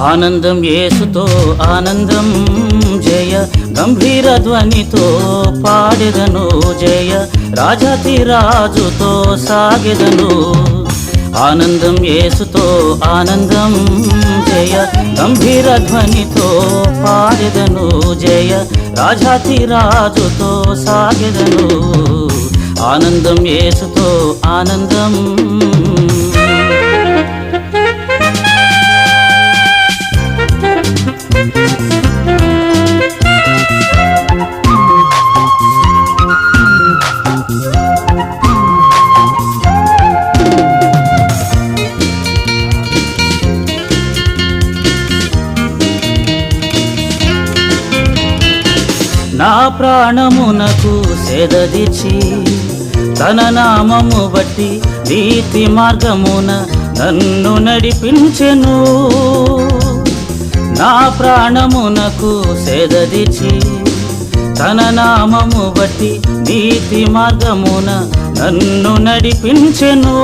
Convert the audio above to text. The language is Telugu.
ఆనందం యేసుతో ఆనందం జయ గంభీర ధ్వనితో పాడెదను జయ రాజాతి రాజుతో సాగెదను. ఆనందం యేసుతో ఆనందం జయ గంభీర ధ్వనితో పాడెదను జయ రాజాతి రాజుతో సాగెదను. ఆనందం యేసుతో ఆనందం. నా ప్రాణమునకు సేదదిచి తన నామము బట్టి నీతి మార్గమున నన్ను నడిపించెను. నా ప్రాణమునకు సేదదిచి తన నామము బట్టి నీతి మార్గమున నన్ను నడిపించెను.